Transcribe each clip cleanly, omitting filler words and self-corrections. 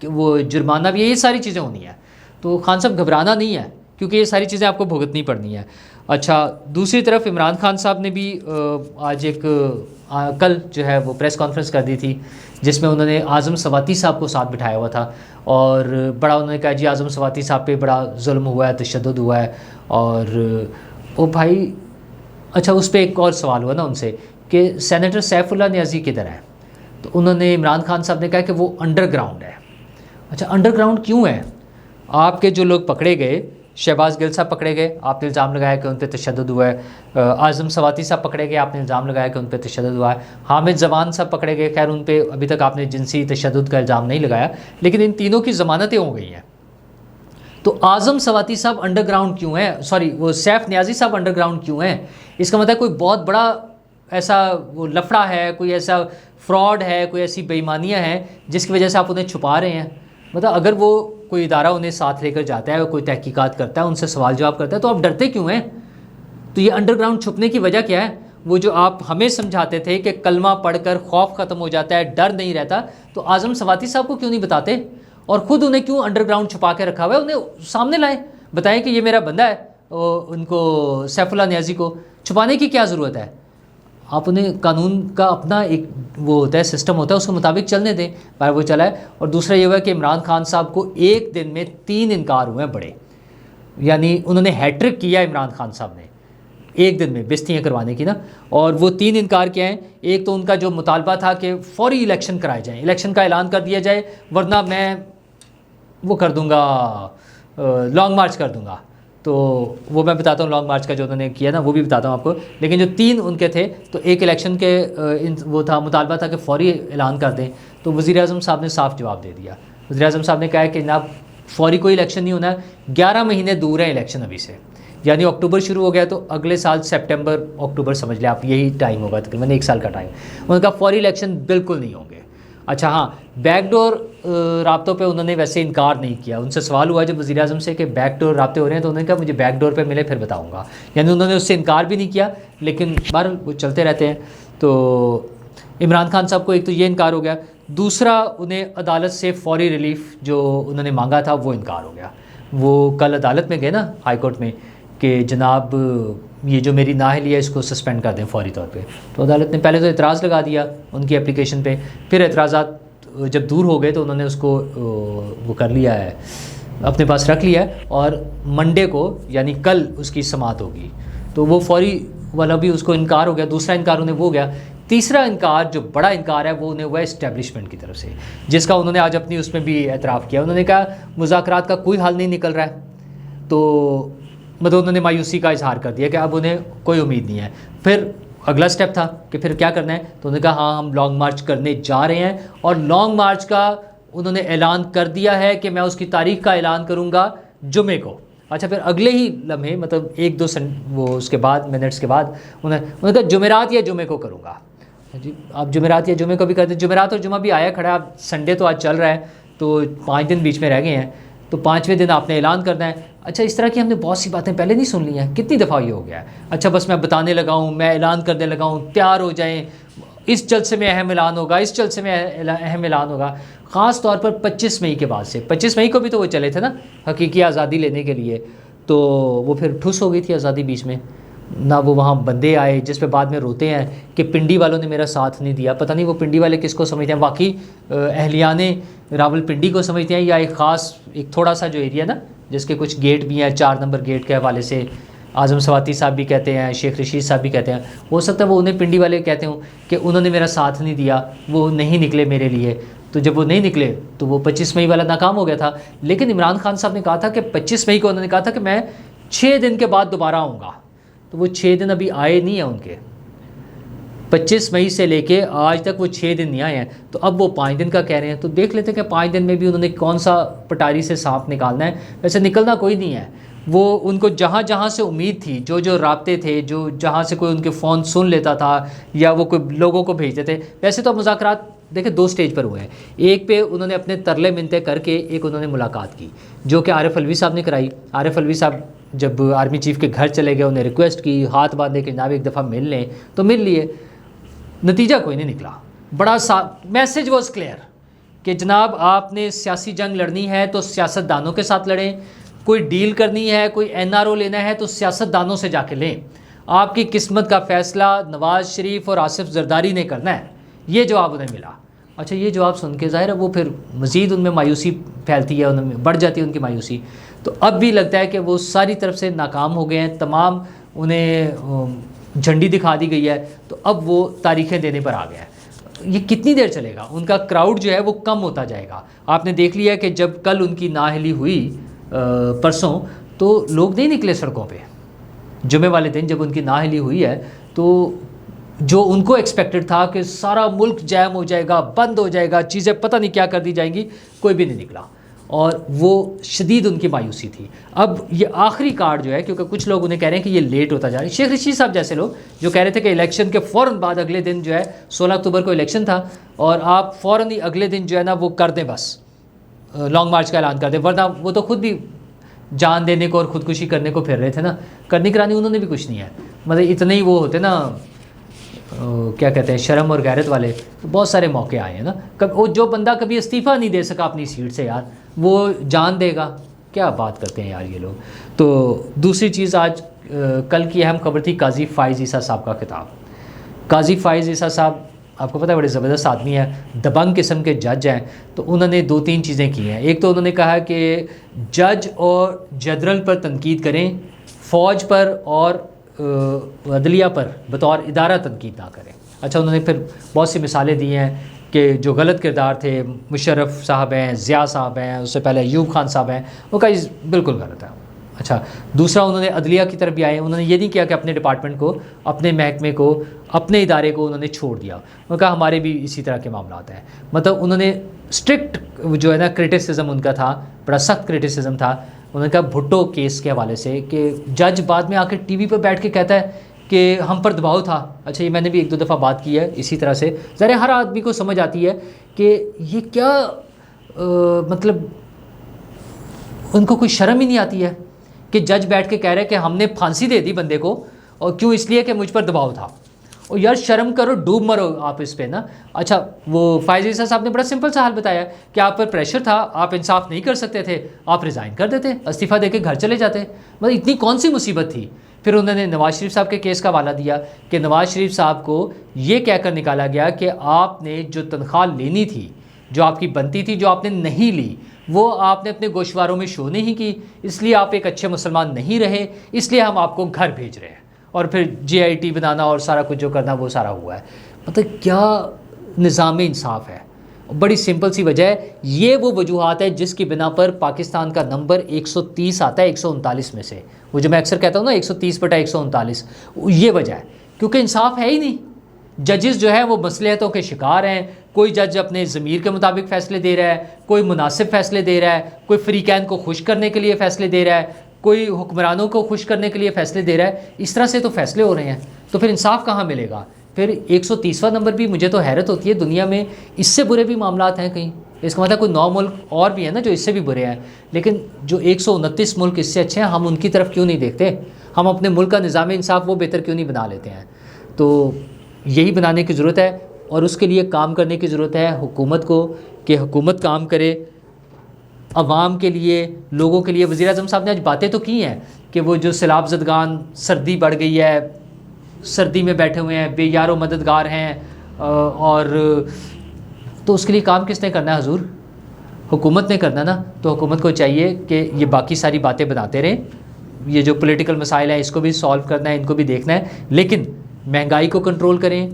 کہ وہ جرمانہ بھی ہے, یہ ساری چیزیں ہونی ہیں. تو خان صاحب گھبرانا نہیں ہے کیونکہ یہ ساری چیزیں آپ کو بھگتنی پڑنی ہیں. اچھا دوسری طرف عمران خان صاحب نے بھی آج ایک کل جو ہے وہ پریس کانفرنس کر دی تھی جس میں انہوں نے اعظم سواتی صاحب کو ساتھ بٹھایا ہوا تھا اور بڑا انہوں نے کہا جی اعظم سواتی صاحب پہ بڑا ظلم ہوا ہے, تشدد ہوا ہے. اور او بھائی اچھا اس پہ ایک اور سوال ہوا نا ان سے کہ سینیٹر سیف اللہ نیازی کدھر ہے, تو انہوں نے عمران خان صاحب نے کہا کہ وہ انڈر گراؤنڈ ہے. اچھا انڈر گراؤنڈ کیوں ہے؟ آپ کے جو لوگ پکڑے گئے, شہباز گل صاحب پکڑے گئے, آپ نے الزام لگایا کہ ان پہ تشدد ہوا ہے. اعظم سواتی صاحب پکڑے گئے, آپ نے الزام لگایا کہ ان پہ تشدد ہوا ہے. حامد زمان صاحب پکڑے گئے, خیر ان پہ ابھی تک آپ نے جنسی تشدد کا الزام نہیں لگایا, لیکن ان تینوں کی ضمانتیں ہو گئی ہیں. تو اعظم سواتی صاحب انڈر گراؤنڈ کیوں ہیں, سوری وہ سیف نیازی صاحب انڈر گراؤنڈ کیوں ہیں؟ اس کا مطلب کوئی بہت بڑا ایسا وہ لفڑا ہے, کوئی ایسا فراڈ ہے, کوئی ایسی بے ایمانیاں ہیں جس کی وجہ سے آپ انہیں چھپا رہے ہیں. مطلب اگر وہ کوئی ادارہ انہیں ساتھ لے کر جاتا ہے, کوئی تحقیقات کرتا ہے, ان سے سوال جواب کرتا ہے, تو آپ ڈرتے کیوں ہیں؟ تو یہ انڈر گراؤنڈ چھپنے کی وجہ کیا ہے؟ وہ جو آپ ہمیں سمجھاتے تھے کہ کلمہ پڑھ کر خوف ختم ہو جاتا ہے, ڈر نہیں رہتا, تو اعظم سواتی صاحب کو کیوں نہیں بتاتے اور خود انہیں کیوں انڈر گراؤنڈ چھپا کے رکھا ہوا ہے؟ انہیں سامنے لائیں, بتائیں کہ یہ میرا بندہ ہے. ان کو سیف اللہ نیازی کو چھپانے کی کیا ضرورت ہے؟ آپ انہیں قانون کا اپنا ایک وہ ہوتا ہے, سسٹم ہوتا ہے, اس کے مطابق چلنے دیں. پر وہ چلا ہے. اور دوسرا یہ ہوا ہے کہ عمران خان صاحب کو ایک دن میں 3 انکار ہوئے ہیں بڑے, یعنی انہوں نے ہیٹرک کیا عمران خان صاحب نے ایک دن میں بستیاں کروانے کی نا. اور وہ 3 انکار کیا ہیں؟ ایک تو ان کا جو مطالبہ تھا کہ فوری الیکشن کرائے جائیں, الیکشن کا اعلان کر دیا جائے ورنہ میں وہ کر دوں گا, لانگ مارچ کر دوں گا. تو وہ میں بتاتا ہوں لانگ مارچ کا جو انہوں نے کیا نا, وہ بھی بتاتا ہوں آپ کو. لیکن جو 3 ان کے تھے, تو ایک الیکشن کے وہ تھا, مطالبہ تھا کہ فوری اعلان کر دیں. تو وزیر اعظم صاحب نے صاف جواب دے دیا. وزیر اعظم صاحب نے کہا ہے کہ جناب فوری کوئی الیکشن نہیں ہونا ہے, 11 مہینے دور ہیں الیکشن ابھی سے, یعنی اکتوبر شروع ہو گیا تو اگلے سال سپٹمبر اکتوبر سمجھ لیں آپ, یہی ٹائم ہوگا تقریباً 1 سال کا ٹائم. انہوں نے کہا فوری الیکشن بالکل نہیں ہوں گے. اچھا ہاں, بیک ڈور رابطوں پہ انہوں نے ویسے انکار نہیں کیا. ان سے سوال ہوا جب وزیر اعظم سے کہ بیک ڈور رابطے ہو رہے ہیں, تو انہوں نے کہا مجھے بیک ڈور پہ ملے پھر بتاؤں گا, یعنی انہوں نے اس سے انکار بھی نہیں کیا. لیکن بہرحال وہ چلتے رہتے ہیں. تو عمران خان صاحب کو ایک تو یہ انکار ہو گیا, دوسرا انہیں عدالت سے فوری ریلیف جو انہوں نے مانگا تھا وہ انکار ہو گیا. وہ کل عدالت میں گئے نا ہائی کورٹ میں کہ جناب یہ جو میری نااہلی ہے اس کو سسپینڈ کر دیں فوری طور پہ. تو عدالت نے پہلے تو اعتراض لگا دیا ان کی اپلیکیشن پہ, پھر اعتراضات جب دور ہو گئے تو انہوں نے اس کو وہ کر لیا ہے, اپنے پاس رکھ لیا ہے, اور منڈے کو یعنی کل اس کی سماعت ہوگی. تو وہ فوری والا بھی اس کو انکار ہو گیا. دوسرا انکار انہیں وہ گیا. تیسرا انکار جو بڑا انکار ہے وہ انہیں ہوا اسٹیبلشمنٹ کی طرف سے, جس کا انہوں نے آج اپنی اس میں بھی اعتراف کیا. انہوں نے کہا مذاکرات کا کوئی حل نہیں نکل رہا ہے, تو مطلب انہوں نے مایوسی کا اظہار کر دیا کہ اب انہیں کوئی امید نہیں ہے. پھر اگلا سٹیپ تھا کہ پھر کیا کرنا ہے, تو انہوں نے کہا ہاں ہم لانگ مارچ کرنے جا رہے ہیں, اور لانگ مارچ کا انہوں نے اعلان کر دیا ہے کہ میں اس کی تاریخ کا اعلان کروں گا جمعے کو. اچھا پھر اگلے ہی لمحے مطلب 1-2 وہ اس کے بعد منٹس کے بعد انہوں نے کہا جمعرات یا جمعے کو کروں گا. جی آپ جمعرات یا جمعے کو بھی کرتے, جمعرات اور جمعہ بھی آیا کھڑا ہے. آپ سنڈے تو آج چل رہا ہے, تو 5 دن بیچ میں رہ گئے ہیں, تو 5ویں دن آپ نے اعلان کرنا ہے. اچھا اس طرح کی ہم نے بہت سی باتیں پہلے نہیں سن لی ہیں, کتنی دفعہ یہ ہو گیا ہے. اچھا بس میں بتانے لگا ہوں, میں اعلان کرنے لگا ہوں, تیار ہو جائیں, اس جلسے میں اہم اعلان ہوگا, اس جلسے میں اہم اعلان ہوگا. خاص طور پر 25 مئی کے بعد سے, 25 مئی کو بھی تو وہ چلے تھے نا حقیقی آزادی لینے کے لیے, تو وہ پھر ٹھس ہو گئی تھی آزادی بیچ میں. نہ وہ وہاں بندے آئے جس پہ بعد میں روتے ہیں کہ پنڈی والوں نے میرا ساتھ نہیں دیا. پتہ نہیں وہ پنڈی والے کس کو سمجھتے ہیں, واقعی اہلیان راول پنڈی کو سمجھتے ہیں, یا ایک خاص ایک تھوڑا سا جو ایریا نا جس کے کچھ گیٹ بھی ہیں, 4 نمبر گیٹ کے حوالے سے اعظم سواتی صاحب بھی کہتے ہیں, شیخ رشید صاحب بھی کہتے ہیں, ہو سکتا ہے وہ انہیں پنڈی والے کہتے ہوں کہ انہوں نے میرا ساتھ نہیں دیا, وہ نہیں نکلے میرے لیے. تو جب وہ نہیں نکلے تو وہ 25 مئی والا ناکام ہو گیا تھا. لیکن عمران خان صاحب نے کہا تھا کہ 25 مئی کو انہوں نے کہا تھا کہ میں 6 دن کے بعد دوبارہ آؤں گا. تو وہ 6 دن ابھی آئے نہیں ہیں ان کے, 25 مئی سے لے کے آج تک وہ 6 دن نہیں آئے ہیں. تو اب وہ 5 دن کا کہہ رہے ہیں, تو دیکھ لیتے ہیں کہ 5 دن میں بھی انہوں نے کون سا پٹاری سے سانپ نکالنا ہے. ویسے نکلنا کوئی نہیں ہے, وہ ان کو جہاں جہاں سے امید تھی, جو رابطے تھے, جو جہاں سے کوئی ان کے فون سن لیتا تھا یا وہ کوئی لوگوں کو بھیجتے تھے. ویسے تو مذاکرات دیکھیں 2 سٹیج پر ہوئے ہیں. ایک پہ انہوں نے اپنے ترلے منتیں کر کے ایک انہوں نے ملاقات کی جو کہ عارف علوی صاحب نے کرائی. عارف علوی صاحب جب آرمی چیف کے گھر چلے گئے, انہیں ریکویسٹ کی, ہاتھ باندھے کہ جناب ایک دفعہ مل لیں, تو مل لیے. نتیجہ کوئی نہیں نکلا. بڑا سا میسج واز کلیئر کہ جناب آپ نے سیاسی جنگ لڑنی ہے تو سیاست دانوں کے ساتھ لڑیں، کوئی ڈیل کرنی ہے، کوئی NRO لینا ہے تو سیاست دانوں سے جا کے لیں، آپ کی قسمت کا فیصلہ نواز شریف اور آصف زرداری نے کرنا ہے. یہ جواب انہیں ملا. اچھا یہ جواب سن کے ظاہر ہے وہ پھر مزید ان میں مایوسی پھیلتی ہے، ان میں بڑھ جاتی ہے ان کی مایوسی. تو اب بھی لگتا ہے کہ وہ ساری طرف سے ناکام ہو گئے ہیں، تمام انہیں جھنڈی دکھا دی گئی ہے، تو اب وہ تاریخیں دینے پر آ گیا ہے. یہ کتنی دیر چلے گا؟ ان کا کراؤڈ جو ہے وہ کم ہوتا جائے گا. آپ نے دیکھ لیا کہ جب کل ان کی نااہلی ہوئی پرسوں، تو لوگ نہیں نکلے سڑکوں پہ. جمعے والے دن جب ان کی نااہلی ہوئی ہے تو جو ان کو ایکسپیکٹڈ تھا کہ سارا ملک جیم ہو جائے گا، بند ہو جائے گا، چیزیں پتہ نہیں کیا کر دی جائیں گی، کوئی بھی نہیں نکلا، اور وہ شدید ان کی مایوسی تھی. اب یہ آخری کارڈ جو ہے، کیونکہ کچھ لوگ انہیں کہہ رہے ہیں کہ یہ لیٹ ہوتا جا رہا ہے. شیخ رشید صاحب جیسے لوگ جو کہہ رہے تھے کہ الیکشن کے فوراً بعد اگلے دن جو ہے 16 اکتوبر کو الیکشن تھا، اور آپ فوراً ہی اگلے دن جو ہے نا وہ کر دیں، بس لانگ مارچ کا اعلان کر دیں، ورنہ وہ تو خود بھی جان دینے کو اور خودکشی کرنے کو پھر رہے تھے نا. کرنی کرانی انہوں نے بھی کچھ نہیں ہے، مطلب اتنے ہی وہ ہوتے نا کیا کہتے ہیں شرم اور غیرت والے. بہت سارے موقع آئے ہیں نا. وہ جو بندہ کبھی استعفیٰ نہیں دے سکا اپنی سیٹ سے یار، وہ جان دے گا؟ کیا بات کرتے ہیں یار یہ لوگ. تو دوسری چیز، آج کل کی اہم خبر تھی قاضی فائز عیسیٰ صاحب کا خطاب. قاضی فائز عیسیٰ صاحب آپ کو پتہ ہے بڑے زبردست آدمی ہیں، دبنگ قسم کے جج ہیں. تو انہوں نے 2-3 چیزیں کی ہیں. ایک تو انہوں نے کہا کہ جج اور جنرل پر تنقید کریں، فوج پر اور عدلیہ پر بطور ادارہ تنقید نہ کریں. اچھا انہوں نے پھر بہت سی مثالیں دی ہیں کہ جو غلط کردار تھے، مشرف صاحب ہیں، ضیاء صاحب ہیں، اس سے پہلے ایوب خان صاحب ہیں، وہ کہا بالکل غلط ہے. اچھا دوسرا انہوں نے عدلیہ کی طرف بھی آئے. انہوں نے یہ نہیں کیا کہ اپنے ڈپارٹمنٹ کو، اپنے محکمے کو، اپنے ادارے کو انہوں نے چھوڑ دیا. انہوں نے کہا ہمارے بھی اسی طرح کے معاملات ہیں. مطلب انہوں نے اسٹرکٹ جو ہے نا کرٹیسزم ان کا تھا، بڑا سخت کرٹیسزم تھا. انہوں نے کہا بھٹو کیس کے حوالے سے کہ جج بعد میں آ کے ٹی وی پہ بیٹھ کے کہتا ہے کہ ہم پر دباؤ تھا. اچھا یہ میں نے بھی 1-2 دفعہ بات کی ہے اسی طرح سے. ظاہر ہر آدمی کو سمجھ آتی ہے کہ یہ کیا مطلب ان کو کوئی شرم ہی نہیں آتی ہے کہ جج بیٹھ کے کہہ رہے کہ ہم نے پھانسی دے دی بندے کو، اور کیوں؟ اس لیے کہ مجھ پر دباؤ تھا. اور یار شرم کرو، ڈوب مرو آپ اس پہ نا. اچھا وہ فائز عیسیٰ صاحب نے بڑا سمپل سا حل بتایا کہ آپ پر پریشر تھا، آپ انصاف نہیں کر سکتے تھے، آپ ریزائن کر دیتے، استعفیٰ دے کے گھر چلے جاتے. مطلب اتنی کون سی مصیبت تھی. پھر انہوں نے نواز شریف صاحب کے کیس کا حوالہ دیا کہ نواز شریف صاحب کو یہ کہہ کر نکالا گیا کہ آپ نے جو تنخواہ لینی تھی، جو آپ کی بنتی تھی، جو آپ نے نہیں لی، وہ آپ نے اپنے گوشواروں میں شو نہیں کی، اس لیے آپ ایک اچھے مسلمان نہیں رہے، اس لیے ہم آپ کو گھر بھیج رہے ہیں. اور پھر GIT بنانا اور سارا کچھ جو کرنا وہ سارا ہوا ہے. مطلب کیا نظام انصاف ہے. بڑی سمپل سی وجہ ہے. یہ وہ وجوہات ہے جس کی بنا پر پاکستان کا نمبر 130 آتا ہے 139 میں سے. وہ جو میں اکثر کہتا ہوں نا 130/139، یہ وجہ ہے کیونکہ انصاف ہے ہی نہیں. ججز جو ہے وہ مصلحتوں کے شکار ہیں. کوئی جج اپنے ضمیر کے مطابق فیصلے دے رہا ہے، کوئی مناسب فیصلے دے رہا ہے، کوئی فریقین کو خوش کرنے کے لیے فیصلے دے رہا ہے، کوئی حکمرانوں کو خوش کرنے کے لیے فیصلے دے رہا ہے. اس طرح سے تو فیصلے ہو رہے ہیں، تو پھر انصاف کہاں ملے گا؟ پھر 130واں نمبر بھی مجھے تو حیرت ہوتی ہے، دنیا میں اس سے برے بھی معاملات ہیں کہیں. اس کا مطلب کوئی 9 ملک اور بھی ہیں نا جو اس سے بھی برے ہیں، لیکن جو 129 ملک اس سے اچھے ہیں، ہم ان کی طرف کیوں نہیں دیکھتے؟ ہم اپنے ملک کا نظام انصاف وہ بہتر کیوں نہیں بنا لیتے ہیں؟ تو یہی بنانے کی ضرورت ہے، اور اس کے لیے کام کرنے کی ضرورت ہے حکومت کو، کہ حکومت کام کرے عوام کے لیے، لوگوں کے لیے. وزیر اعظم صاحب نے آج باتیں تو کی ہیں کہ وہ جو سیلاب زدگان، سردی بڑھ گئی ہے، سردی میں بیٹھے ہوئے ہیں، بے یار و مددگار ہیں، اور تو اس کے لیے کام کس نے کرنا ہے حضور؟ حکومت نے کرنا نا. تو حکومت کو چاہیے کہ یہ باقی ساری باتیں بناتے رہیں، یہ جو پولیٹیکل مسائل ہیں اس کو بھی سالو کرنا ہے، ان کو بھی دیکھنا ہے، لیکن مہنگائی کو کنٹرول کریں،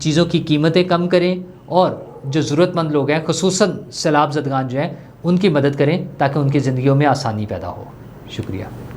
چیزوں کی قیمتیں کم کریں، اور جو ضرورت مند لوگ ہیں خصوصاً سیلاب زدگان جو ہیں ان کی مدد کریں تاکہ ان کی زندگیوں میں آسانی پیدا ہو. شکریہ.